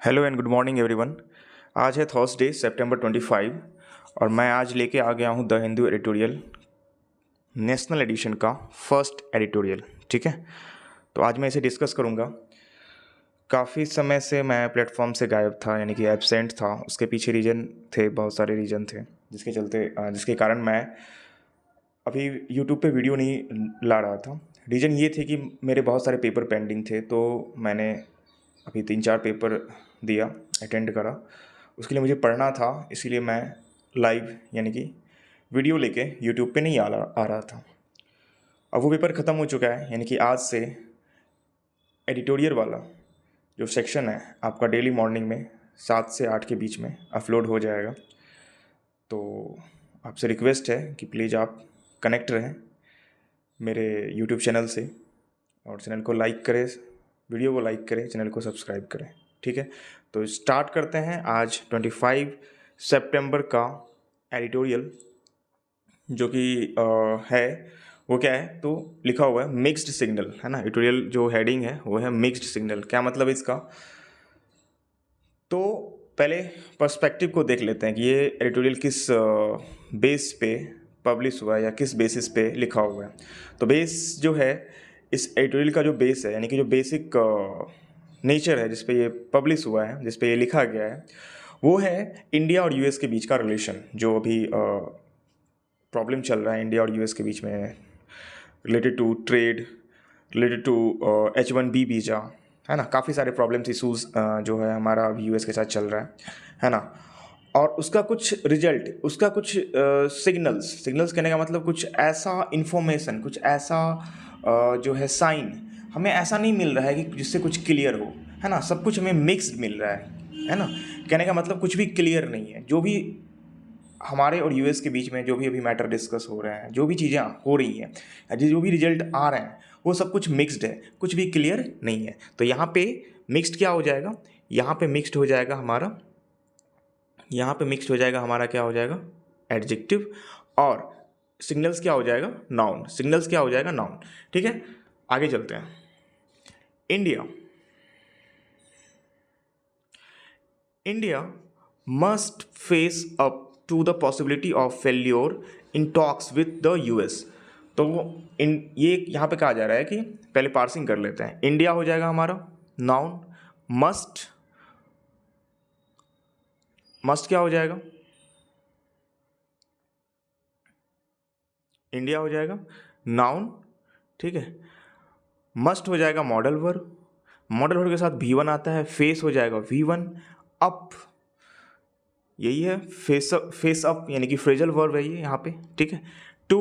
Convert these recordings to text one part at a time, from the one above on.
Hello and good morning everyone. आज है Thursday सितंबर 25 और मैं आज लेके आ गया हूँ the Hindu editorial national edition का फर्स्ट एडिटोरियल। ठीक है, तो आज मैं इसे डिस्कस करूँगा। काफ़ी समय से मैं प्लेटफॉर्म से गायब था, यानी कि एब्सेंट था। उसके पीछे रीज़न थे, बहुत सारे रीज़न थे जिसके कारण मैं अभी यूट्यूब पे वीडियो नहीं ला रहा था। रीज़न ये थे कि मेरे बहुत सारे पेपर पेंडिंग थे, तो मैंने अभी 3-4 पेपर दिया, अटेंड करा। उसके लिए मुझे पढ़ना था, इसीलिए मैं लाइव यानी कि वीडियो लेके यूट्यूब पे नहीं आ रहा था। अब वो पेपर ख़त्म हो चुका है, यानी कि आज से एडिटोरियल वाला जो सेक्शन है आपका डेली मॉर्निंग में 7 से 8 के बीच में अपलोड हो जाएगा। तो आपसे रिक्वेस्ट है कि प्लीज़ आप कनेक्ट रहें मेरे यूट्यूब चैनल से, और चैनल को लाइक करें, वीडियो को लाइक करें, चैनल को सब्सक्राइब करें। ठीक है, तो स्टार्ट करते हैं आज 25 सितंबर का एडिटोरियल, जो कि है वो क्या है, तो लिखा हुआ है मिक्स्ड सिग्नल, है ना। एडिटोरियल जो हेडिंग है वो है मिक्स्ड सिग्नल। क्या मतलब इसका? तो पहले पर्सपेक्टिव को देख लेते हैं कि ये एडिटोरियल किस बेस पे पब्लिश हुआ है या किस बेसिस पे लिखा हुआ है। तो बेस जो है इस एडिटोरियल का, जो बेस है यानी कि जो बेसिक नेचर है जिस पे ये पब्लिश हुआ है, जिस पे ये लिखा गया है, वो है इंडिया और यूएस के बीच का रिलेशन। जो अभी प्रॉब्लम चल रहा है इंडिया और यूएस के बीच में, related to trade, related to H1B visa, है ना। काफ़ी सारे प्रॉब्लम्स इशूज़ जो है हमारा अभी यूएस के साथ चल रहा है ना। और उसका कुछ रिजल्ट, उसका कुछ सिग्नल्स कहने का मतलब कुछ ऐसा इन्फॉर्मेशन, कुछ ऐसा जो है साइन हमें ऐसा नहीं मिल रहा है कि जिससे कुछ क्लियर हो, है ना। सब कुछ हमें मिक्स्ड मिल रहा है ना। कहने का मतलब कुछ भी क्लियर नहीं है। जो भी हमारे और यूएस के बीच में जो भी अभी मैटर डिस्कस हो रहे हैं, जो भी चीज़ें हो रही हैं, जो भी रिजल्ट आ रहे हैं, वो सब कुछ मिक्स्ड है, कुछ भी क्लियर नहीं है। तो यहाँ पे मिक्स्ड क्या हो जाएगा? यहाँ पे मिक्स्ड हो जाएगा हमारा, यहाँ पे मिक्स्ड हो जाएगा हमारा, क्या हो जाएगा? एडजेक्टिव। और सिग्नल्स क्या हो जाएगा? नाउन। सिग्नल्स क्या हो जाएगा? नाउन। ठीक है, आगे चलते हैं। India India must face up to the possibility of failure in talks with the US। तो इन ये यहाँ पे कहा जा रहा है कि पहले पार्सिंग कर लेते हैं। इंडिया हो जाएगा हमारा नाउन, मस्ट, मस्ट क्या हो जाएगा? इंडिया हो जाएगा नाउन, ठीक है। मस्ट हो जाएगा मॉडल वर्ब, मॉडल वर्ब के साथ V1 आता है, फेस हो जाएगा V1, अप यही है, फेस अप यानी कि फ्रेजल वर्ब है ये यहाँ पे, ठीक है। टू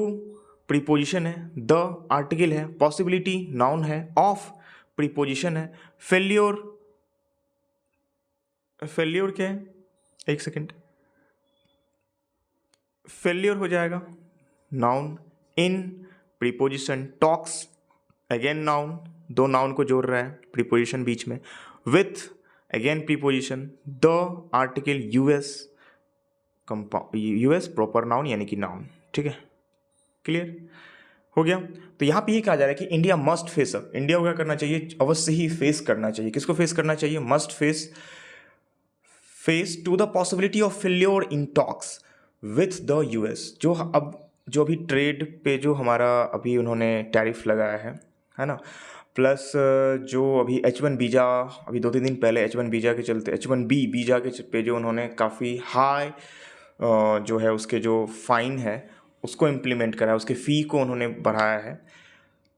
प्रीपोजिशन है, द आर्टिकल है, पॉसिबिलिटी नाउन है, ऑफ प्रीपोजिशन है, फेल्योर, फेल्योर क्या है? एक सेकेंड, फेल्योर हो जाएगा नाउन, इन प्रीपोजिशन, टॉक्स अगेन नाउन, दो नाउन को जोड़ रहा है प्रीपोजिशन बीच में, with again preposition, the article US, US proper noun यानी कि नाउन, ठीक है। क्लियर हो गया? तो यहाँ पे ये कहा जा रहा है कि India must face up, India को क्या करना चाहिए? अवश्य ही फेस करना चाहिए। किसको फेस करना चाहिए? Must face to the possibility of failure in talks with the US. जो अभी ट्रेड पे जो हमारा अभी उन्होंने टैरिफ लगाया है ना। प्लस जो अभी H1 वीज़ा, अभी 2-3 दिन पहले H1 वीज़ा के चलते, H1B वीज़ा के पे जो उन्होंने काफ़ी हाई जो है उसके जो फाइन है उसको इम्प्लीमेंट करा है, उसके फ़ी को उन्होंने बढ़ाया है।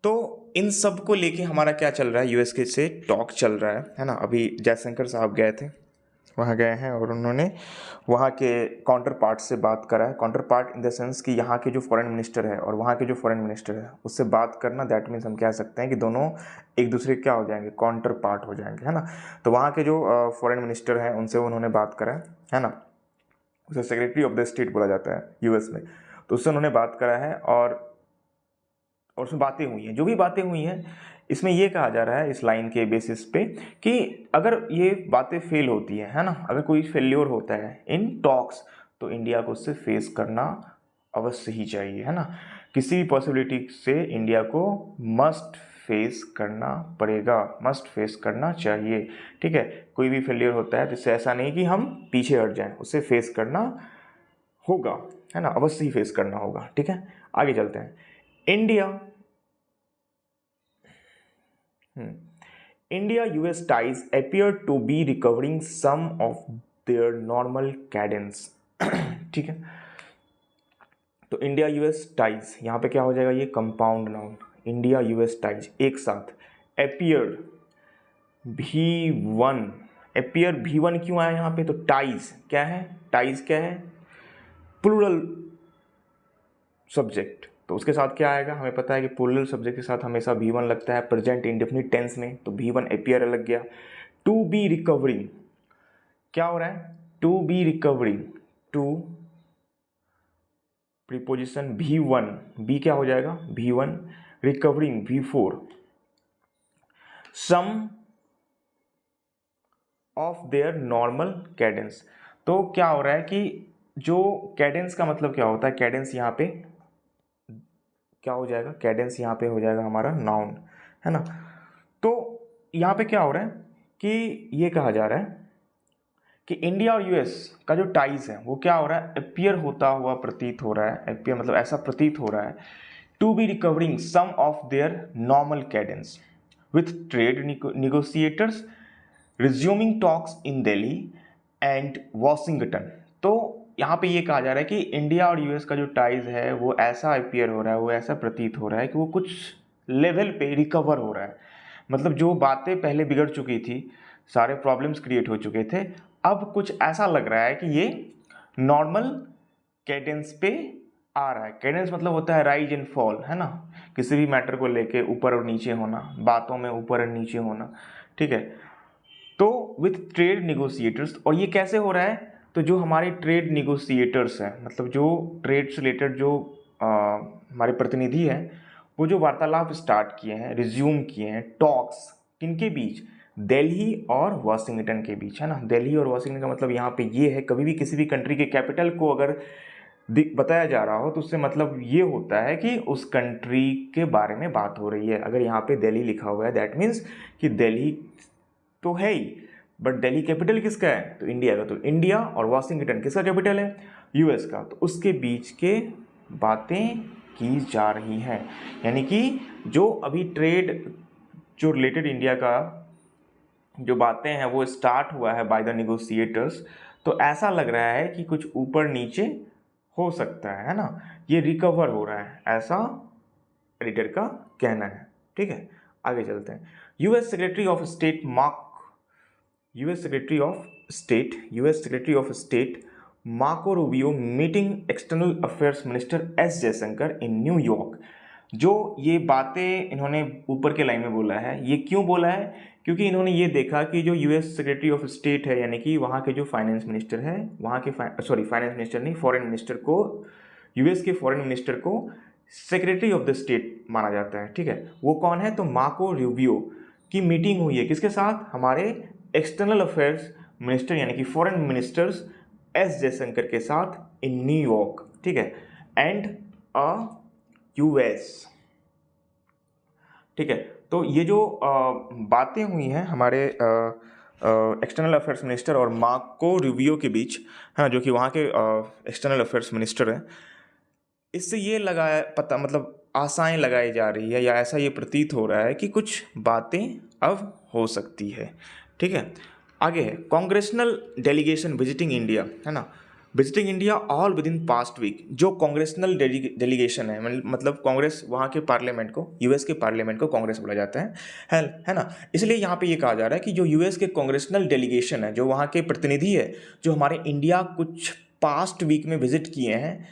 तो इन सब को लेके हमारा क्या चल रहा है? यूएस के से टॉक चल रहा है ना। अभी जयशंकर साहब गए थे, वहाँ गए हैं और उन्होंने वहाँ के काउंटर पार्ट से बात करा है। Counter part in the sense कि यहाँ के जो फॉरेन मिनिस्टर है और वहाँ के जो फॉरेन मिनिस्टर है उससे बात करना, दैट मीन्स हम कह सकते हैं कि दोनों एक दूसरे के क्या हो जाएंगे? काउंटर पार्ट हो जाएंगे, है ना। तो वहाँ के जो फॉरेन मिनिस्टर हैं उनसे उन्होंने बात करा है ना। उसे सेक्रेटरी ऑफ द स्टेट बोला जाता है यूएस में। तो उससे उन्होंने बात करा है और उसमें बातें हुई हैं। जो भी बातें हुई हैं इसमें ये कहा जा रहा है इस लाइन के बेसिस पे कि अगर ये बातें फेल होती हैं, है ना, अगर कोई फेल्योर होता है इन टॉक्स, तो इंडिया को उससे फेस करना अवश्य ही चाहिए, है ना। किसी भी पॉसिबिलिटी से इंडिया को मस्ट फेस करना पड़ेगा, मस्ट फेस करना चाहिए, ठीक है। कोई भी फेलियर होता है तो इससे ऐसा नहीं कि हम पीछे हट जाएं, उसे फेस करना होगा, है ना, अवश्य ही फेस करना होगा, ठीक है। आगे चलते हैं। India US ties appear to be recovering some of their normal cadence, ठीक है। तो इंडिया यूएस टाइज, यहाँ पे क्या हो जाएगा, ये compound noun, India US ties एक साथ, appear V1, appear V1 क्यों आया यहाँ पे, तो टाइज क्या है, टाइज क्या है, प्लूरल सब्जेक्ट, तो उसके साथ क्या आएगा, हमें पता है कि प्लूरल सब्जेक्ट के साथ हमेशा V1 लगता है प्रेजेंट इंडेफिनिट टेंस में, तो V1 appear लग गया। टू बी रिकवरिंग, क्या हो रहा है, to be recovering, to preposition V1, be क्या हो जाएगा V1, recovering V4, some of their normal cadence. तो क्या हो रहा है कि जो कैडेंस का मतलब क्या होता है, कैडेंस यहाँ पे क्या हो जाएगा, कैडेंस यहाँ पे हो जाएगा हमारा नाउन, है ना। तो यहाँ पे क्या हो रहा है कि ये कहा जा रहा है कि इंडिया और यूएस का जो टाइज है वो क्या हो रहा है, अपीयर होता हुआ प्रतीत हो रहा है, अपीयर मतलब ऐसा प्रतीत हो रहा है, to be recovering some of their normal cadence with trade negotiators resuming talks in Delhi and Washington. तो यहाँ पे ये कहा जा रहा है कि इंडिया और यूएस का जो टाइज है वो ऐसा अपीयर हो रहा है, वो ऐसा प्रतीत हो रहा है कि वो कुछ लेवल पे रिकवर हो रहा है, मतलब जो बातें पहले बिगड़ चुकी थी, सारे प्रॉब्लम्स क्रिएट हो चुके थे, अब कुछ ऐसा लग रहा है कि ये नॉर्मल कैडेंस पे आ रहा है। कैडेंस मतलब होता है राइज एंड फॉल, है ना, किसी भी मैटर को लेके ऊपर और नीचे होना, बातों में ऊपर और नीचे होना, ठीक है। तो विथ ट्रेड निगोशिएटर्स, और ये कैसे हो रहा है, तो जो हमारे ट्रेड निगोशिएटर्स हैं, मतलब जो ट्रेड से रिलेटेड जो हमारे प्रतिनिधि हैं, वो जो वार्तालाप स्टार्ट किए हैं, रिज्यूम किए हैं, टॉक्स किनके बीच, दिल्ली और वाशिंगटन के बीच, है ना। दिल्ली और वाशिंगटन का मतलब यहाँ पे ये है, कभी भी किसी भी कंट्री के कैपिटल को अगर बताया जा रहा हो तो उससे मतलब ये होता है कि उस कंट्री के बारे में बात हो रही है। अगर यहाँ पे दिल्ली लिखा हुआ है दैट मीन्स कि दिल्ली तो है ही, बट दिल्ली कैपिटल किसका है, तो इंडिया का। तो इंडिया और वाशिंगटन किसका कैपिटल है, यूएस का, तो उसके बीच के बातें की जा रही हैं, यानी कि जो अभी ट्रेड जो रिलेटेड इंडिया का जो बातें हैं वो स्टार्ट हुआ है बाय द निगोशिएटर्स, तो ऐसा लग रहा है कि कुछ ऊपर नीचे हो सकता है ना, ये रिकवर हो रहा है, ऐसा एडिटर का कहना है, ठीक है। आगे चलते हैं। US secretary of state Marco Rubio meeting external affairs minister S Jaishankar in New York. जो ये बातें इन्होंने ऊपर के लाइन में बोला है, ये क्यों बोला है, क्योंकि इन्होंने ये देखा कि जो यूएस सेक्रेटरी ऑफ स्टेट है, यानी कि वहाँ के जो फाइनेंस मिनिस्टर है, वहाँ के फाइनेंस मिनिस्टर नहीं, फॉरेन मिनिस्टर को, यूएस के फॉरेन मिनिस्टर को सेक्रेटरी ऑफ द स्टेट माना जाता है, ठीक है। वो कौन है, तो मार्को रूबियो की मीटिंग हुई है किसके साथ, हमारे एक्सटर्नल अफेयर्स मिनिस्टर यानी कि फॉरेन मिनिस्टर्स एस जयशंकर के साथ इन न्यूयॉर्क, ठीक है, एंड अ यूएस, ठीक है। तो ये जो बातें हुई हैं हमारे एक्सटर्नल अफेयर्स मिनिस्टर और मार्को रूबियो के बीच, हाँ, जो कि वहाँ के एक्सटर्नल अफेयर्स मिनिस्टर हैं, इससे ये लगाया पता मतलब आशाएं लगाई जा रही है, या ऐसा ये प्रतीत हो रहा है कि कुछ बातें अब हो सकती है, ठीक है। आगे है कांग्रेसनल डेलीगेशन विजिटिंग इंडिया, है ना, visiting India all within past week. जो कांग्रेसनल डेलीगेशन है, मतलब कांग्रेस, वहाँ के पार्लियामेंट को, यूएस के पार्लियामेंट को कांग्रेस बोला जाता है ना। इसलिए यहाँ पे ये कहा जा रहा है कि जो यूएस के कांग्रेसनल डेलीगेशन है, जो वहाँ के प्रतिनिधि है, जो हमारे इंडिया कुछ पास्ट वीक में विजिट किए हैं,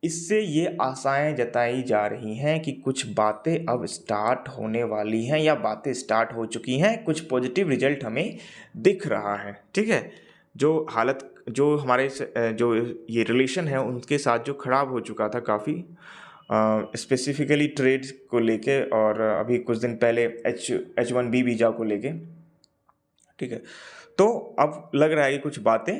इससे ये आशाएं जताई जा रही हैं कि कुछ बातें अब स्टार्ट होने वाली हैं, या बातें स्टार्ट हो चुकी हैं, कुछ पॉजिटिव रिजल्ट हमें दिख रहा है, ठीक है। जो हालत, जो हमारे जो ये रिलेशन है उनके साथ जो खराब हो चुका था काफ़ी, स्पेसिफिकली ट्रेड को लेके, और अभी कुछ दिन पहले H1B वीज़ा को लेके, ठीक है। तो अब लग रहा है कि कुछ बातें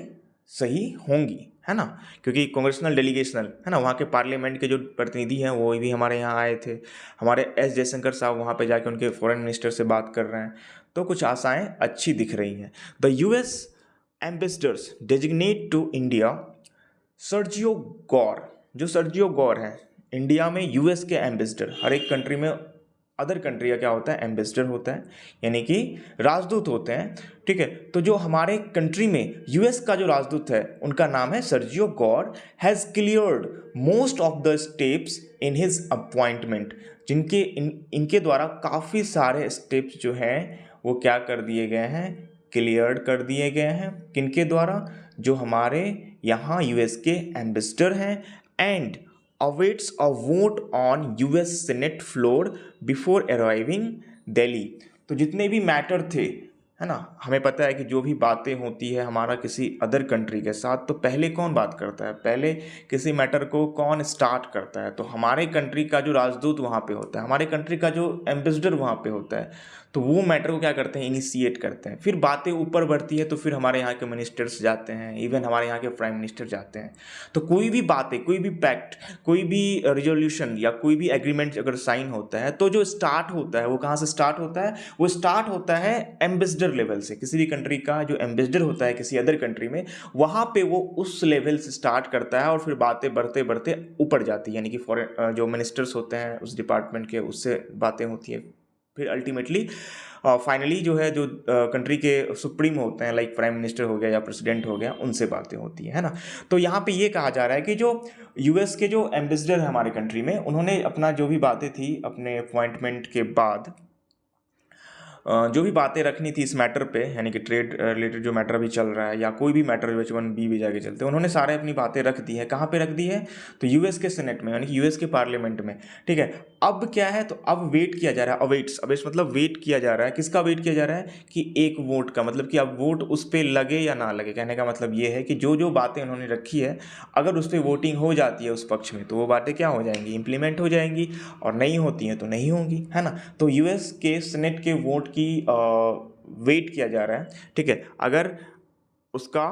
सही होंगी, है ना, क्योंकि कांग्रेसनल डेलीगेशनल है ना, वहाँ के पार्लियामेंट के जो प्रतिनिधि हैं वो भी हमारे यहाँ आए थे। हमारे एस जयशंकर साहब वहाँ पे जाके उनके फॉरेन मिनिस्टर से बात कर रहे हैं, तो कुछ आशाएं अच्छी दिख रही हैं। The US ambassadors designate to India Sergio Gor. जो सर्जियो गौर हैं इंडिया में यूएस के एम्बेसडर, हर एक कंट्री में अदर कंट्री का क्या होता है, एम्बेसडर होता है, यानी कि राजदूत होते हैं, ठीक है। तो जो हमारे कंट्री में यूएस का जो राजदूत है उनका नाम है Sergio Gaur, has cleared most of the steps in his appointment. इनके द्वारा काफ़ी सारे स्टेप्स जो हैं वो क्या कर दिए गए हैं, क्लियर्ड कर दिए गए हैं। किनके द्वारा, जो हमारे यहाँ यूएस के एम्बेसडर हैं। And awaits a vote on US Senate floor before arriving Delhi. तो जितने भी मैटर थे, है ना, हमें पता है कि जो भी बातें होती है हमारा किसी अदर कंट्री के साथ, तो पहले कौन बात करता है, पहले किसी मैटर को कौन स्टार्ट करता है, तो हमारे कंट्री का जो राजदूत वहाँ पे होता है, हमारे कंट्री का जो एम्बेसडर वहाँ पे होता है, तो वो मैटर को क्या करते हैं, इनिशिएट करते हैं। फिर बातें ऊपर बढ़ती है तो फिर हमारे यहाँ के मिनिस्टर्स जाते हैं, इवन हमारे यहाँ के प्राइम मिनिस्टर जाते हैं। तो कोई भी बातें, कोई भी पैक्ट, कोई भी रिजोल्यूशन या कोई भी एग्रीमेंट अगर साइन होता है, तो जो स्टार्ट होता है वो कहाँ से स्टार्ट होता है, वो स्टार्ट होता है एम्बेसडर लेवल से। किसी भी कंट्री का जो एम्बेसडर होता है किसी अदर कंट्री में, वहाँ पे वो उस लेवल से स्टार्ट करता है और फिर बातें बढ़ते बढ़ते ऊपर जाती है, यानी कि फॉरेन जो मिनिस्टर्स होते हैं उस डिपार्टमेंट के, उससे बातें होती है। फिर अल्टीमेटली फाइनली जो है, जो कंट्री के सुप्रीम होते हैं, लाइक प्राइम मिनिस्टर हो गया या प्रेसिडेंट हो गया, उनसे बातें होती है ना। तो यहाँ पे ये कहा जा रहा है कि जो यूएस के जो एम्बेसडर है हमारे कंट्री में, उन्होंने अपना जो भी बातें थी अपने अपॉइंटमेंट के बाद, जो भी बातें रखनी थी इस मैटर पे, यानी कि ट्रेड रिलेटेड जो मैटर अभी चल रहा है या कोई भी मैटर H1B भी जाके चलते हैं, उन्होंने सारे अपनी बातें रख दी है। कहाँ पे रख दी है, तो यूएस के सेनेट में, यानी कि यूएस के पार्लियामेंट में, ठीक है। अब क्या है, तो अब वेट किया जा रहा है, अवेट्स मतलब वेट किया जा रहा है। किसका वेट किया जा रहा है, कि एक वोट का, मतलब कि अब वोट उस पर लगे या ना लगे। कहने का मतलब ये है कि जो जो बातें उन्होंने रखी है, अगर उस पर वोटिंग हो जाती है उस पक्ष में, तो वो बातें क्या हो जाएंगी, इंप्लीमेंट हो जाएंगी, और नहीं होती हैं तो नहीं होंगी, है ना। तो यूएस के सेनेट के वोट की वेट किया जा रहा है, ठीक है। अगर उसका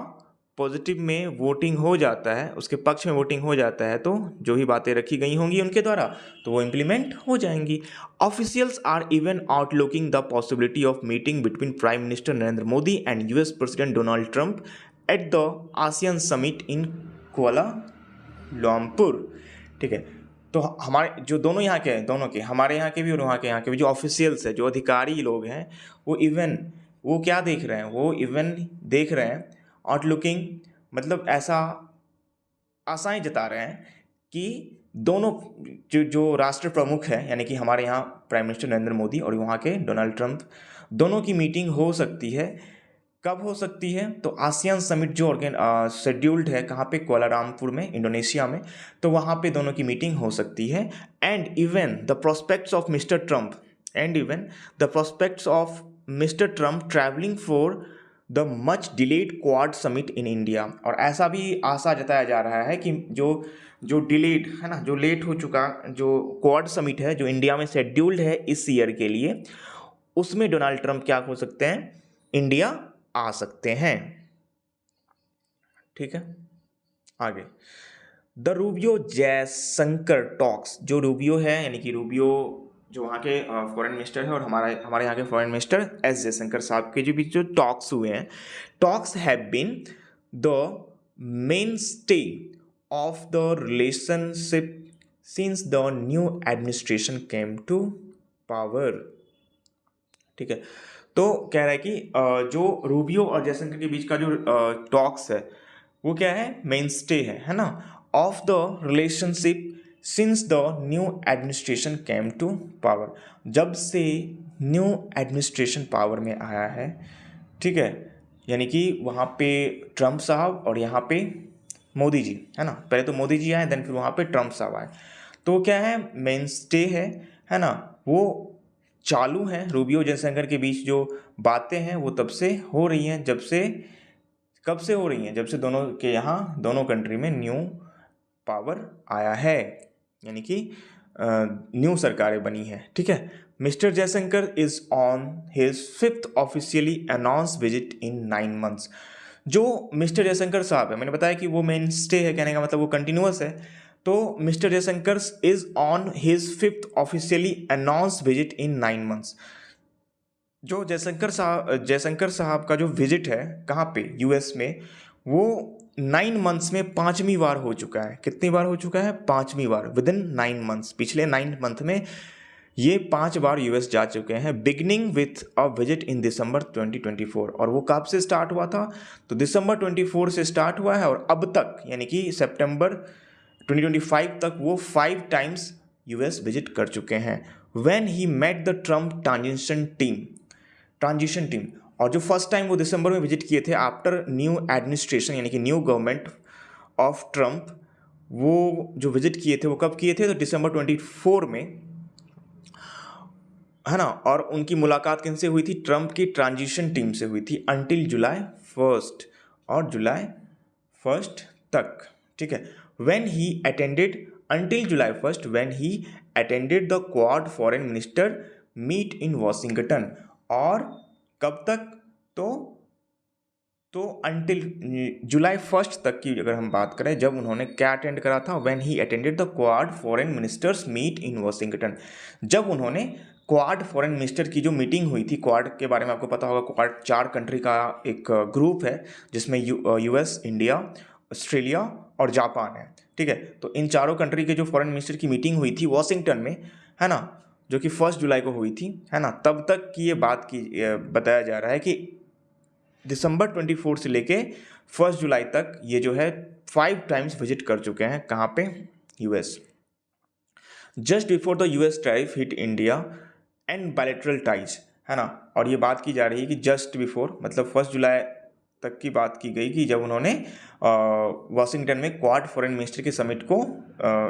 पॉजिटिव में वोटिंग हो जाता है, उसके पक्ष में वोटिंग हो जाता है, तो जो भी बातें रखी गई होंगी उनके द्वारा, तो वो इम्प्लीमेंट हो जाएंगी। Officials are even outlooking the possibility of meeting between prime minister Narendra Modi and US president Donald Trump at the ASEAN summit in Kuala Lumpur, ठीक है। तो हमारे जो दोनों यहाँ के हैं, दोनों के, हमारे यहाँ के भी और वहाँ के यहाँ के भी जो ऑफिशियल्स है, जो अधिकारी लोग हैं, वो क्या देख रहे हैं, वो इवन देख रहे हैं, आउटलुकिंग मतलब ऐसा आशाएं जता रहे हैं कि दोनों जो राष्ट्र प्रमुख है, यानी कि हमारे यहाँ प्राइम मिनिस्टर नरेंद्र मोदी और वहाँ के डोनाल्ड ट्रंप, दोनों की मीटिंग हो सकती है। कब हो सकती है, तो आसियान समिट जो शेड्यूल्ड है कहाँ पे, कुआलालंपुर में, इंडोनेशिया में, तो वहाँ पे दोनों की मीटिंग हो सकती है। And even the prospects of mister Trump travelling for the much delayed quad summit in India. और ऐसा भी आशा जताया जा रहा है कि जो डिलेड है ना, जो लेट हो चुका जो क्वाड समिट है, जो इंडिया में शेड्यूल्ड है इस ईयर के लिए, उसमें डोनाल्ड ट्रंप क्या हो सकते हैं, इंडिया आ सकते हैं, ठीक है। आगे द रूबियो जयशंकर टॉक्स। जो रूबियो है, यानी कि रूबियो जो वहाँ के फॉरेन मिनिस्टर है, और हमारे यहाँ के फॉरेन मिनिस्टर एस जयशंकर साहब के जो बीच जो टॉक्स हुए हैं, talks have been the mainstay of the relationship since the new administration came to power, ठीक है। तो कह रहा है कि जो रूबियो और जयशंकर के बीच का जो टॉक्स है वो क्या है, मेन स्टे है ना, of the relationship since the new administration came to power. जब से न्यू एडमिनिस्ट्रेशन पावर में आया है, ठीक है, यानी कि वहाँ पे ट्रंप साहब और यहाँ पे मोदी जी, है ना। पहले तो मोदी जी आए, देन फिर वहाँ पे ट्रंप साहब आए। तो क्या है, मेन स्टे है ना, वो चालू हैं। रूबियो जयशंकर के बीच जो बातें हैं वो तब से हो रही हैं, कब से हो रही हैं, जब से दोनों के यहाँ, दोनों कंट्री में न्यू पावर आया है, यानी कि न्यू सरकारें बनी हैं, ठीक है। Mister Jaishankar is on his 5th officially announce visit in 9 months। जो मिस्टर जयशंकर साहब है, मैंने बताया कि वो मेन स्टे है, कहने का मतलब वो कंटिन्यूअस है। तो mister Jaishankar is on his 5th officially announce visit in 9 months। जो जयशंकर साहब का जो विजिट है कहाँ पे, यूएस में, वो 9 months में 5वीं बार हो चुका है। कितनी बार हो चुका है? 5वीं बार, विद इन 9 months। पिछले 9 month में ये 5 बार यूएस जा चुके हैं, beginning with a visit in December 2024। और वो कब से स्टार्ट हुआ था? तो दिसंबर 24 से स्टार्ट हुआ है और अब तक यानी कि सितंबर 2025 तक वो 5 टाइम्स यूएस विजिट कर चुके हैं। When he met the Trump transition team. और जो फर्स्ट टाइम वो दिसंबर में विजिट किए थे आफ्टर न्यू एडमिनिस्ट्रेशन यानी कि न्यू गवर्नमेंट ऑफ ट्रम्प, वो जो विजिट किए थे वो कब किए थे? तो दिसंबर 24 में, है ना। और उनकी मुलाकात किनसे हुई थी? ट्रम्प की ट्रांजिशन टीम से हुई थी अंटिल जुलाई 1 और जुलाई 1 तक, ठीक है। When he attended until July 1 when he attended the Quad foreign minister meet in Washington. और कब तक? तो अंटिल जुलाई 1 तक की अगर हम बात करें, जब उन्होंने क्या अटेंड करा था? When he attended the Quad foreign ministers meet in Washington. जब उन्होंने क्वाड फॉरेन मिनिस्टर की जो मीटिंग हुई थी, क्वाड के बारे में आपको पता होगा, क्वाड 4 कंट्री का एक ग्रुप है जिसमें यूएस, इंडिया, ऑस्ट्रेलिया और जापान है, ठीक है। तो इन चारों कंट्री के जो फॉरेन मिनिस्टर की मीटिंग हुई थी वॉशिंगटन में, है ना, जो कि 1 जुलाई को हुई थी, है ना, तब तक की ये बात की बताया जा रहा है कि दिसंबर 24 से लेके 1 जुलाई तक ये जो है 5 टाइम्स विजिट कर चुके हैं। कहाँ पे? US. Just before the US tariff hit India and bilateral ties, है ना। और ये बात की जा रही है कि जस्ट बिफोर मतलब 1 जुलाई तक की बात की गई कि जब उन्होंने वाशिंगटन में क्वाड फॉरेन मिनिस्टर के समिट को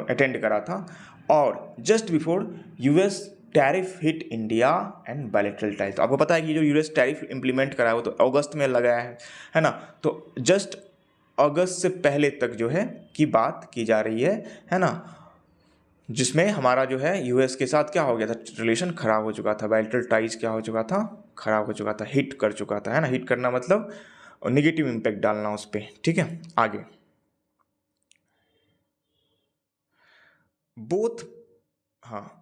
अटेंड करा था, और just before US tariff hit India and bilateral ties. तो आपको पता है कि जो यूएस टैरिफ इंप्लीमेंट करा है वो तो अगस्त में लगाया है ना। तो जस्ट अगस्त से पहले तक जो है की बात की जा रही है ना, जिसमें हमारा जो है यूएस के साथ क्या हो गया था? रिलेशन खराब हो चुका था, बायलैटरल टाइज क्या हो चुका था? खराब हो चुका था, हिट कर चुका था, है ना। हिट करना मतलब नेगेटिव इम्पैक्ट डालना उस पर, ठीक है। आगे बोथ, हाँ,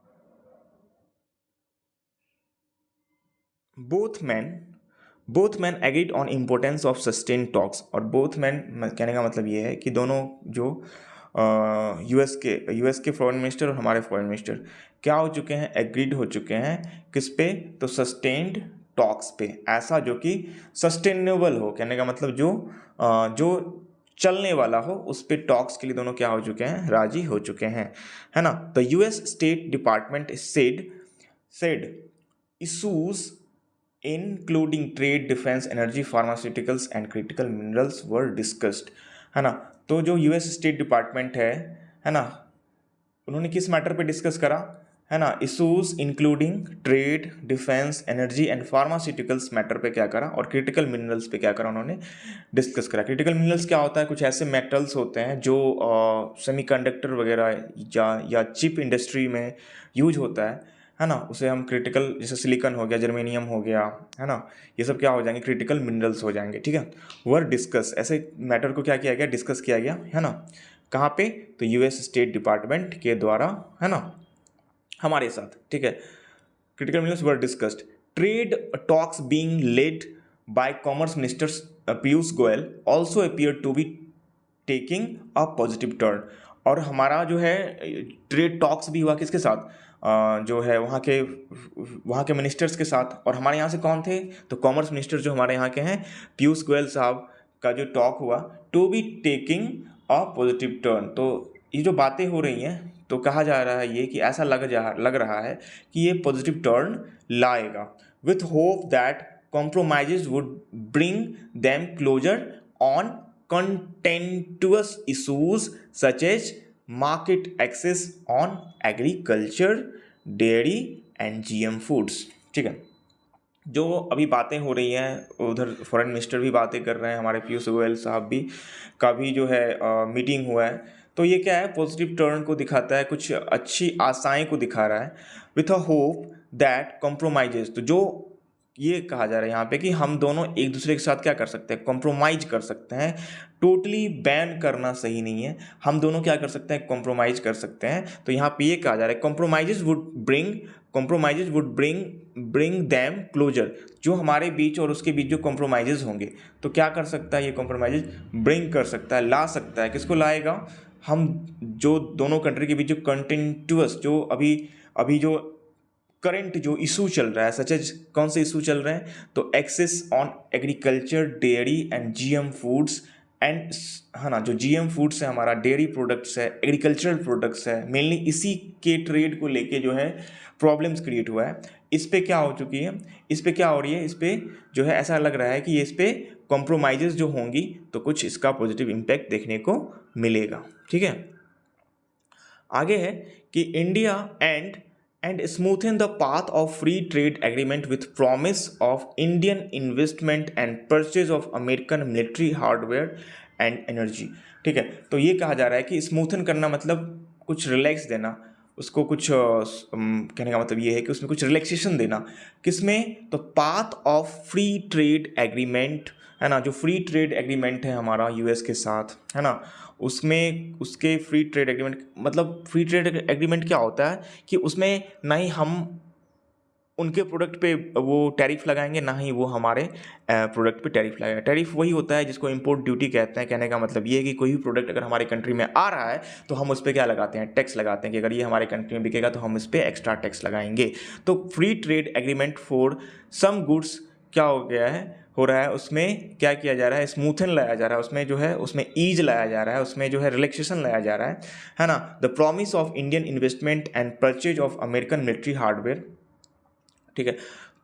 both man agreed on importance of sustain talks. और बोथ मैन कहने का मतलब ये है कि दोनों जो यूएस के फॉरेन मिनिस्टर और हमारे फॉरेन मिनिस्टर क्या हो चुके हैं? एग्रीड हो चुके हैं किस पे? तो सस्टेन्ड टॉक्स पे, ऐसा जो कि सस्टेनेबल हो, कहने का मतलब जो चलने वाला हो, उस पे टॉक्स के लिए दोनों क्या हो चुके हैं? राजी हो चुके हैं, है ना। The US state department said issues including trade, defence, energy, pharmaceuticals and critical minerals were discussed, है ना। तो जो यूएस स्टेट डिपार्टमेंट है ना, उन्होंने किस मैटर पे डिस्कस करा, है ना? Issues including trade, defence, energy and pharmaceuticals matter पे क्या करा, और क्रिटिकल मिनरल्स पे क्या करा, उन्होंने डिस्कस करा। क्रिटिकल मिनरल्स क्या होता है? कुछ ऐसे मेटल्स होते हैं जो सेमीकंडक्टर वगैरह या चिप इंडस्ट्री में यूज होता है ना। उसे हम क्रिटिकल, जैसे सिलिकॉन हो गया, जर्मेनियम हो गया, है ना, ये सब क्या हो जाएंगे? क्रिटिकल मिनरल्स हो जाएंगे, ठीक है। वर डिस्कस, ऐसे मैटर को क्या किया गया? डिस्कस किया गया, है ना। कहाँ पे? तो यूएस स्टेट डिपार्टमेंट के द्वारा, है ना, हमारे साथ, ठीक है। Critical minerals were discussed. Trade talks being led by commerce minister Piyush Goyal also appear to be taking a positive turn. और हमारा जो है ट्रेड टॉक्स भी हुआ किसके साथ? जो है वहाँ के मिनिस्टर्स के साथ। और हमारे यहाँ से कौन थे? तो कॉमर्स मिनिस्टर जो हमारे यहाँ के हैं, पीयूष गोयल साहब का जो टॉक हुआ, to be taking a positive turn. तो ये जो बातें हो रही हैं, तो कहा जा रहा है ये कि ऐसा लग रहा है कि ये पॉजिटिव टर्न लाएगा, with hope that compromises would bring them closer on contentious issues such as market access on agriculture, dairy and GM foods, ठीक है। जो अभी बातें हो रही हैं, उधर फॉरेन मिनिस्टर भी बातें कर रहे हैं, हमारे पीयूष गोयल साहब भी का भी जो है मीटिंग हुआ है। तो ये क्या है? पॉजिटिव टर्न को दिखाता है, कुछ अच्छी आशाएं को दिखा रहा है, with a hope that compromises. तो जो ये कहा जा रहा है यहाँ पे कि हम दोनों एक दूसरे के साथ क्या कर सकते हैं, कॉम्प्रोमाइज कर सकते हैं। टोटली बैन करना सही नहीं है, हम दोनों क्या कर सकते हैं, कॉम्प्रोमाइज कर सकते हैं। तो यहाँ पे ये कहा जा रहा है compromises would bring them closer. जो हमारे बीच और उसके बीच जो कॉम्प्रोमाइजेज होंगे, तो क्या कर सकता है ये कॉम्प्रोमाइजेज, ब्रिंग कर सकता है, ला सकता है। किसको लाएगा, हम जो दोनों कंट्री के बीच जो कंटिन्यूअस जो अभी अभी जो करंट जो इशू चल रहा है, सच एज कौन से इशू चल रहे हैं, तो access on agriculture, dairy and GM foods and, है ना, जो जीएम फूड्स है, हमारा डेयरी प्रोडक्ट्स है, एग्रीकल्चरल प्रोडक्ट्स है, मेनली इसी के ट्रेड को लेके जो है प्रॉब्लम्स क्रिएट हुआ है। इस पे क्या हो चुकी है, इस पे क्या हो रही है, इस पे जो है ऐसा लग रहा है कि इस पे कॉम्प्रोमाइजेस जो होंगी तो कुछ इसका पॉजिटिव इम्पैक्ट देखने को मिलेगा। ठीक है, आगे है कि India and smoothen the path of free trade agreement with promise of Indian investment and purchase of American military hardware and energy। ठीक है, तो ये कहा जा रहा है कि स्मूथन करना मतलब कुछ रिलैक्स देना, उसको कुछ कहने का मतलब ये है कि उसमें कुछ रिलैक्सेशन देना। किसमें, तो path of free trade agreement, है ना, जो फ्री ट्रेड एग्रीमेंट है हमारा यूएस के साथ, है ना, उसमें उसके फ्री ट्रेड एग्रीमेंट मतलब फ्री ट्रेड एग्रीमेंट क्या होता है कि उसमें ना ही हम उनके प्रोडक्ट पे वो टैरिफ लगाएंगे, ना ही वो हमारे प्रोडक्ट पे टैरिफ लगाएंगे। टैरिफ वही होता है जिसको इंपोर्ट ड्यूटी कहते हैं। कहने का मतलब ये है कि कोई भी प्रोडक्ट अगर हमारे कंट्री में आ रहा है तो हम उस पर क्या लगाते हैं, टैक्स लगाते हैं कि अगर ये हमारे कंट्री में बिकेगा तो हम इस पर एक्स्ट्रा टैक्स लगाएंगे। तो free trade agreement for some goods क्या हो गया है, हो रहा है, उसमें क्या किया जा रहा है, स्मूथन लाया जा रहा है, उसमें जो है उसमें ईज लाया जा रहा है, उसमें जो है रिलैक्सेशन लाया जा रहा है ना। The promise of Indian investment and purchase of American military hardware. ठीक है,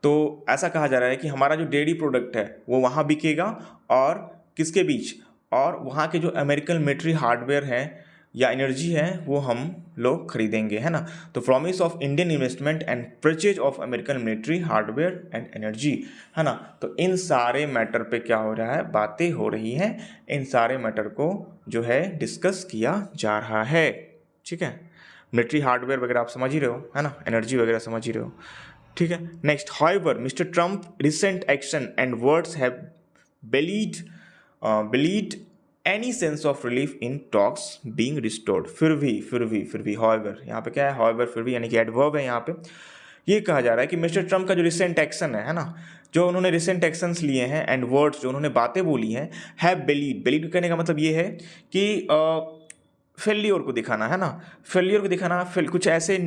तो ऐसा कहा जा रहा है कि हमारा जो डेयरी प्रोडक्ट है वो वहाँ बिकेगा और किसके बीच, और वहाँ के जो अमेरिकन मिलिट्री हार्डवेयर हैं या एनर्जी है वो हम लोग खरीदेंगे, है ना। तो promise of Indian investment and purchase of American military hardware and energy, है ना। तो इन सारे मैटर पे क्या हो रहा है, बातें हो रही हैं, इन सारे मैटर को जो है डिस्कस किया जा रहा है। ठीक है, मिलिट्री हार्डवेयर वगैरह आप समझ ही रहे हो, है ना, एनर्जी वगैरह समझ ही रहे हो। ठीक है, next, however mister Trump recent action and words have bellied any sense of relief in talks being restored. फिर भी हाउएवर, यहाँ पे क्या है, हाउएवर फिर भी, यानी कि एडवर्ब है यहाँ पे। ये कहा जा रहा है कि मिस्टर ट्रम्प का जो रिसेंट एक्शन है ना, जो उन्होंने रिसेंट एक्शंस लिए हैं एंड वर्ड्स जो उन्होंने बातें बोली हैं, हैव बेलीड कहने का मतलब ये है कि फेलियर को दिखाना, है ना, फेलियर को दिखाना, कुछ ऐसे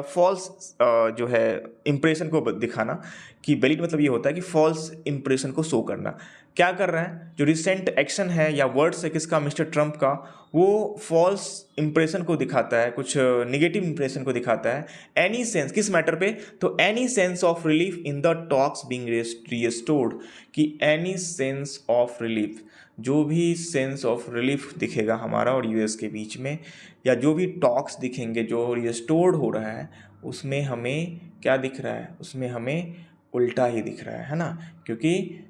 फॉल्स जो है इंप्रेशन को दिखाना, कि बेलीड मतलब ये होता है कि फॉल्स इंप्रेशन को शो करना। क्या कर रहा है, जो रिसेंट एक्शन है या वर्ड्स है किसका, मिस्टर ट्रम्प का, वो फॉल्स इंप्रेशन को दिखाता है, कुछ निगेटिव इंप्रेशन को दिखाता है। एनी सेंस, किस मैटर पे, तो any sense of relief in the talks being restored, कि एनी सेंस ऑफ रिलीफ, जो भी सेंस ऑफ रिलीफ दिखेगा हमारा और यूएस के बीच में, या जो भी टॉक्स दिखेंगे जो रिस्टोर्ड हो रहा है, उसमें हमें क्या दिख रहा है, उसमें हमें उल्टा ही दिख रहा है ना। क्योंकि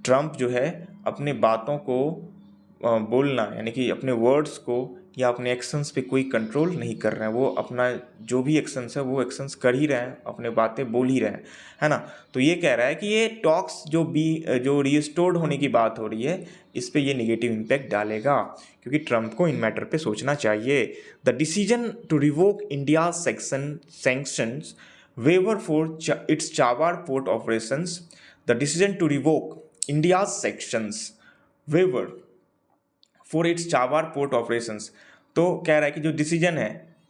ट्रम्प जो है अपने बातों को बोलना, यानी कि अपने वर्ड्स को या अपने एक्शंस पे कोई कंट्रोल नहीं कर रहे हैं। वो अपना जो भी एक्शंस है वो एक्शंस कर ही रहे हैं, अपने बातें बोल ही रहे हैं, है ना। तो ये कह रहा है कि ये टॉक्स जो रिस्टोर्ड होने की बात हो रही है, इस पे ये निगेटिव इम्पैक्ट डालेगा, क्योंकि ट्रम्प को इन मैटर पे सोचना चाहिए। The decision to revoke India sanctions waiver for its Chabahar port operations, the decision to revoke India sections waiver for its Chabahar port operations. तो कह रहा है कि जो डिसीजन है,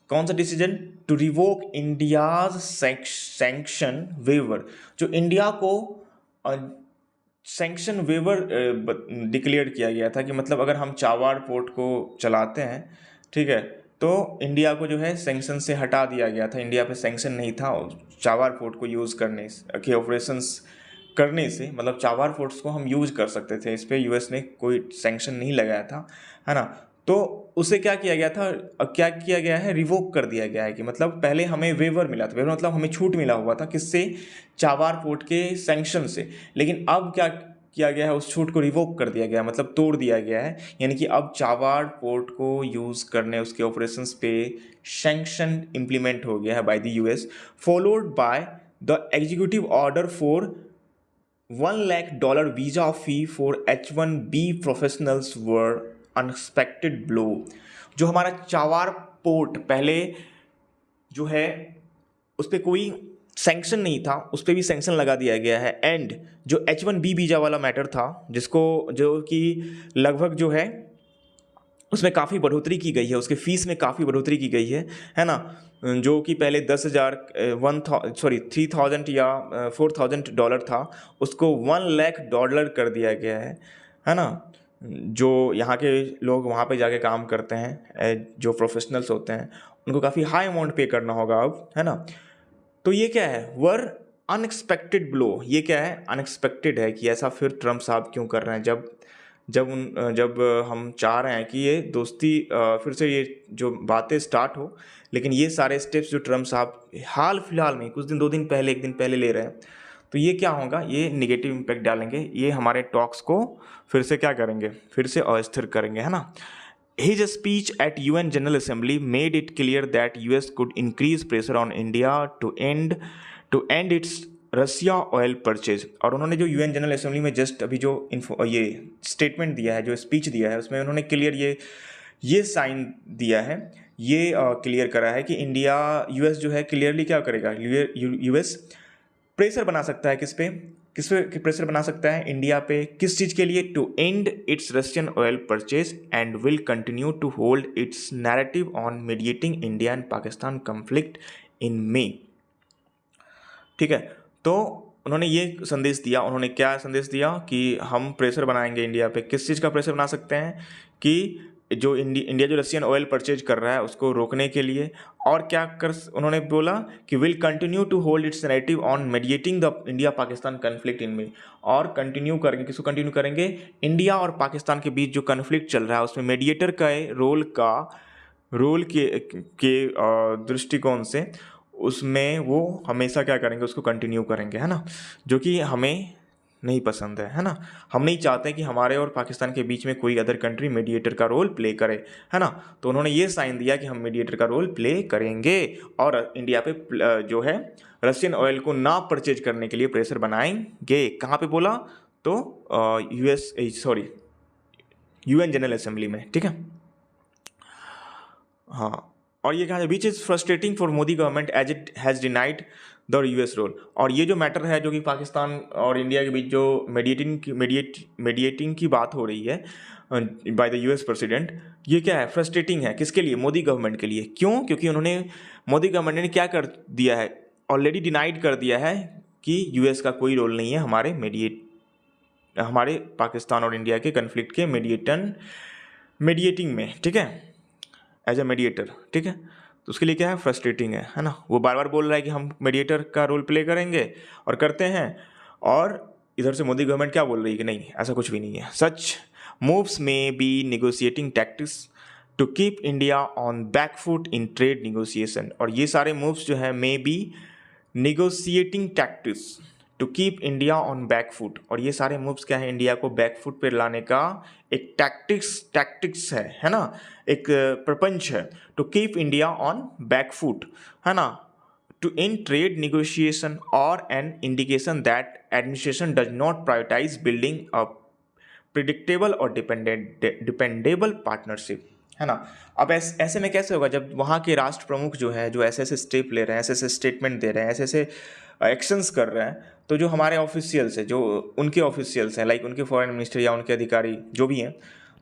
कौन सा decision, to revoke India's sanction waiver, जो इंडिया को सैंक्शन वेवर डिक्लेयर किया गया था, कि मतलब अगर हम चाबार पोर्ट को चलाते हैं, ठीक है, तो इंडिया को जो है सैंक्शन से हटा दिया गया था। इंडिया पे सैंक्शन नहीं था चाबार पोर्ट को यूज़ करने के ऑपरेशंस करने से, मतलब चाबार फोर्ट्स को हम यूज कर सकते थे, इस पर यूएस ने कोई सैंक्शन नहीं लगाया था, है ना। तो उसे क्या किया गया था, क्या किया गया है, रिवोक कर दिया गया है, कि मतलब पहले हमें वेवर मिला था, वेवर मतलब हमें छूट मिला हुआ था, किससे, चाबार पोर्ट के सैंक्शन से। लेकिन अब क्या किया गया है, उस छूट को रिवोक कर दिया गया, मतलब तोड़ दिया गया है, यानी कि अब चाबार पोर्ट को यूज़ करने, उसके ऑपरेशंस पे सैंक्शन इम्प्लीमेंट हो गया है by the US, followed by the executive order for $1 lakh visa fee for H1B professionals were unexpected blow. जो हमारा चावार पोर्ट पहले जो है उस पर कोई सैंक्शन नहीं था, उस पर भी सैंक्शन लगा दिया गया है। एंड जो H1B वीज़ा वाला मैटर था, जिसको जो कि लगभग जो है उसमें काफ़ी बढ़ोतरी की गई है, उसके फीस में काफ़ी बढ़ोतरी की गई है ना, जो कि पहले 10,000 $3,000 या $4,000 था, उसको $1 lakh कर दिया गया है ना। जो यहाँ के लोग वहाँ पे जाके काम करते हैं, जो प्रोफेशनल्स होते हैं, उनको काफ़ी हाई अमाउंट पे करना होगा अब, है ना। तो ये क्या है, वर अनएक्सपेक्टेड ब्लो। ये क्या है, अनएक्सपेक्टेड है कि ऐसा फिर ट्रम्प साहब क्यों कर रहे हैं, जब हम चाह रहे हैं कि ये दोस्ती फिर से ये जो बातें स्टार्ट हो, लेकिन ये सारे स्टेप्स जो ट्रम्प साहब हाल फिलहाल में कुछ दिन 2 दिन पहले 1 दिन पहले ले रहे हैं, तो ये क्या होगा, ये निगेटिव इम्पैक्ट डालेंगे, ये हमारे टॉक्स को फिर से क्या करेंगे, फिर से अस्थिर करेंगे, है ना। His speech at UN General Assembly made it clear that US could increase pressure on India to end its Russia oil purchase. और उन्होंने जो यूएन जनरल असेंबली में जस्ट अभी जो ये स्टेटमेंट दिया है, जो स्पीच दिया है, उसमें उन्होंने क्लियर ये साइन दिया है, ये क्लियर करा है कि इंडिया यूएस जो है क्लियरली क्या करेगा, यूएस प्रेशर बना सकता है किस पे प्रेशर बना सकता है, इंडिया पे, किस चीज़ के लिए, to end its Russian oil purchase and will continue to hold its narrative on mediating India and Pakistan conflict in May. ठीक है, तो उन्होंने ये संदेश दिया। उन्होंने क्या संदेश दिया कि हम प्रेशर बनाएंगे इंडिया पे। किस चीज़ का प्रेशर बना सकते हैं कि जो इंडिया जो रशियन ऑयल परचेज कर रहा है उसको रोकने के लिए। और क्या कर उन्होंने बोला कि will continue to hold its narrative on mediating the India Pakistan conflict in May. और कंटिन्यू करेंगे, किसको कंटिन्यू करेंगे, इंडिया और पाकिस्तान के बीच जो कन्फ्लिक्ट चल रहा है उसमें मीडिएटर का रोल के दृष्टिकोण से उसमें वो हमेशा क्या करेंगे, उसको कंटिन्यू करेंगे, है ना, जो कि हमें नहीं पसंद है ना। हम नहीं चाहते कि हमारे और पाकिस्तान के बीच में कोई अदर कंट्री मीडिएटर का रोल प्ले करे, है ना। तो उन्होंने ये साइन दिया कि हम मीडिएटर का रोल प्ले करेंगे और इंडिया पे जो है रशियन ऑयल को ना परचेज करने के लिए प्रेशर बनाएंगे। कहाँ पे बोला, तो यूएन जनरल असेंबली में, ठीक है। हाँ, और ये कहा है which is frustrating for Modi government as it has denied the US role. और ये जो मैटर है जो कि पाकिस्तान और इंडिया के बीच जो मीडिएटिंग की बात हो रही है बाय द यूएस प्रेसिडेंट, ये क्या है, फ्रस्ट्रेटिंग है। किसके लिए, मोदी गवर्नमेंट के लिए। क्यों, क्योंकि उन्होंने मोदी गवर्नमेंट ने क्या कर दिया है, ऑलरेडी डिनाइड कर दिया है कि यूएस का कोई रोल नहीं है हमारे पाकिस्तान और इंडिया के कन्फ्लिक्ट के मीडिएटिंग में, ठीक है, एज ए मीडिएटर, ठीक है। तो उसके लिए क्या है, फ्रस्ट्रेटिंग है ना। वो बार बार बोल रहा है कि हम मीडिएटर का रोल प्ले करेंगे और करते हैं, और इधर से मोदी गवर्नमेंट क्या बोल रही है कि नहीं, ऐसा कुछ भी नहीं है। Such moves may be negotiating tactics to keep India on back foot in trade negotiation. और ये सारे मूव्स जो है may be negotiating tactics to keep India on back foot. और ये सारे मूव्स क्या है, इंडिया को बैक फुट पर लाने का एक टैक्टिक्स है ना, एक प्रपंच है। To keep India on back foot, है ना, टू इन ट्रेड नेगोशिएशन और an indication that administration does not prioritise building a predictable और डिपेंडेबल पार्टनरशिप, है ना। अब ऐसे में कैसे होगा, जब वहाँ के राष्ट्र प्रमुख जो है, जो ऐसे स्टेप ले रहे हैं, ऐसे स्टेटमेंट दे रहे हैं, ऐसे एक्शंस कर रहे हैं, तो जो हमारे ऑफिशियल्स हैं, जो उनके ऑफिशियल्स हैं, लाइक उनके फॉरेन मिनिस्टर या उनके अधिकारी जो भी हैं,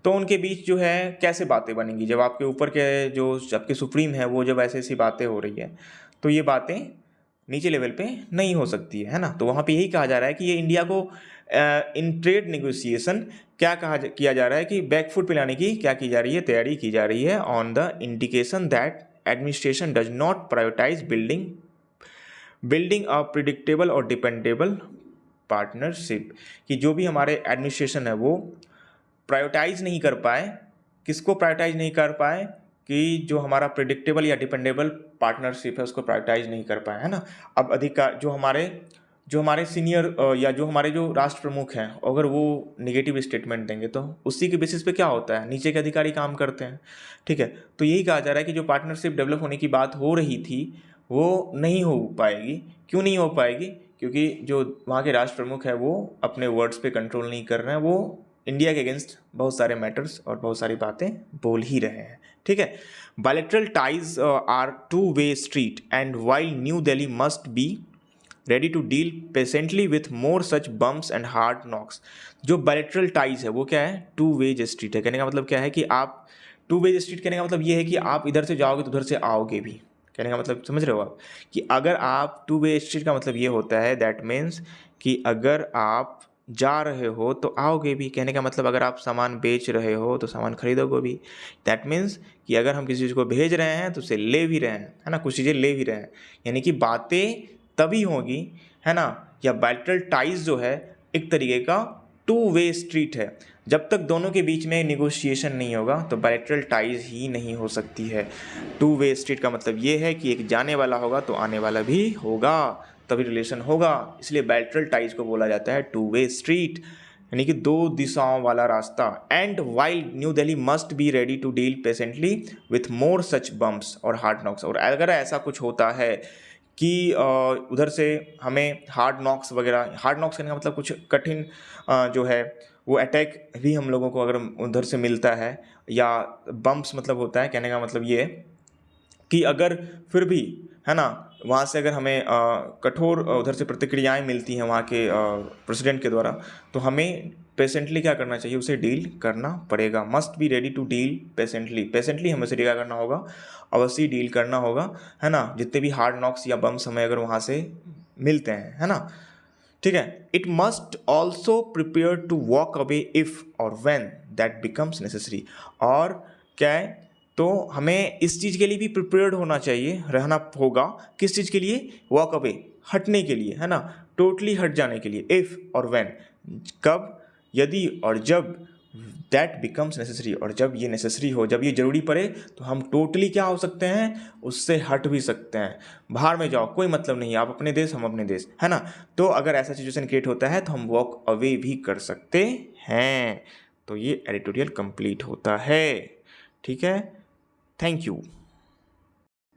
तो उनके बीच जो है कैसे बातें बनेंगी, जब आपके ऊपर के जो आपके सुप्रीम है वो जब ऐसी बातें हो रही है, तो ये बातें नीचे लेवल पे नहीं हो सकती है ना। तो वहाँ पे यही कहा जा रहा है कि ये इंडिया को इन ट्रेड नेगोशिएशन क्या किया जा रहा है कि बैकफुट पे लाने की क्या की जा रही है, तैयारी की जा रही है, on the indication that administration does not prioritise building a predictable और डिपेंडेबल पार्टनरशिप। कि जो भी हमारे एडमिनिस्ट्रेशन है वो प्रायोरिटाइज नहीं कर पाए, किसको प्रायोरिटाइज नहीं कर पाए, कि जो हमारा प्रिडिक्टेबल या डिपेंडेबल पार्टनरशिप है उसको प्रायोरिटाइज नहीं कर पाए, है ना। अब अधिकार जो हमारे सीनियर या जो हमारे जो राष्ट्र प्रमुख हैं, अगर वो नेगेटिव स्टेटमेंट देंगे तो उसी के बेसिस पे क्या होता है, नीचे के अधिकारी काम करते हैं, ठीक है। तो यही कहा जा रहा है कि जो पार्टनरशिप डेवलप होने की बात हो रही थी वो नहीं हो पाएगी। क्यों नहीं हो पाएगी, क्योंकि जो वहाँ के राष्ट्र प्रमुख है वो अपने वर्ड्स पे कंट्रोल नहीं कर रहे हैं, वो इंडिया के अगेंस्ट बहुत सारे मैटर्स और बहुत सारी बातें बोल ही रहे हैं, ठीक है। Bilateral ties are two way street and while New Delhi must be ready to deal patiently with more such bumps and hard knocks. जो बायलैटरल टाइज है वो क्या है, टू वेज स्ट्रीट है। कहने का मतलब क्या है कि आप टू वेज स्ट्रीट, कहने का मतलब ये है कि आप इधर से जाओगे तो उधर से आओगे भी। कहने का मतलब समझ रहे हो आप, कि अगर आप टू वे स्ट्रीट का मतलब ये होता है, दैट मीन्स कि अगर आप जा रहे हो तो आओगे भी। कहने का मतलब अगर आप सामान बेच रहे हो तो सामान खरीदोगे भी। दैट मीन्स कि अगर हम किसी चीज़ को भेज रहे हैं तो उसे ले भी रहे हैं, है ना, कुछ चीज़ें ले भी रहे हैं। यानी कि बातें तभी होगी, है ना। या बायलैटरल टाइज जो है एक तरीके का टू वे स्ट्रीट है। जब तक दोनों के बीच में नेगोशिएशन नहीं होगा तो बायलैटरल टाइज ही नहीं हो सकती है। टू वे स्ट्रीट का मतलब ये है कि एक जाने वाला होगा तो आने वाला भी होगा, तभी रिलेशन होगा। इसलिए बायलैटरल टाइज को बोला जाता है टू वे स्ट्रीट, यानी कि दो दिशाओं वाला रास्ता। And while New Delhi must be ready to deal patiently with more such bumps और हार्ड नॉक्स। और अगर ऐसा कुछ होता है कि उधर से हमें हार्ड नॉक्स वगैरह, हार्ड नॉक्स करने का मतलब कुछ कठिन जो है वो अटैक भी हम लोगों को अगर उधर से मिलता है, या बम्प्स मतलब होता है, कहने का मतलब ये कि अगर फिर भी, है ना, वहाँ से अगर हमें कठोर उधर से प्रतिक्रियाएं मिलती हैं वहाँ के प्रेसिडेंट के द्वारा, तो हमें पेशेंटली क्या करना चाहिए, उसे डील करना पड़ेगा। Must be ready to deal patiently, patiently हमें उसे क्या करना होगा, अवश्य डील करना होगा, है ना। जितने भी हार्ड नॉक्स या बम्स हमें अगर वहाँ से मिलते हैं, है ना, ठीक है। It must also prepare to walk away if और व्हेन दैट बिकम्स नेसेसरी। और क्या है, तो हमें इस चीज़ के लिए भी प्रिपेयर्ड होना चाहिए, रहना होगा। किस चीज़ के लिए, वॉक अवे, हटने के लिए, है ना, टोटली हट जाने के लिए। इफ़ और व्हेन, कब, यदि और जब, दैट बिकम्स नेसेसरी, और जब ये नेसेसरी हो, जब ये ज़रूरी पड़े, तो हम टोटली क्या हो सकते हैं, उससे हट भी सकते हैं। बाहर में जाओ, कोई मतलब नहीं, आप अपने देश, हम अपने देश, है ना। तो अगर ऐसा सिचुएशन क्रिएट होता है तो हम वॉक अवे भी कर सकते हैं। तो ये एडिटोरियल कंप्लीट होता है, ठीक है। Thank you.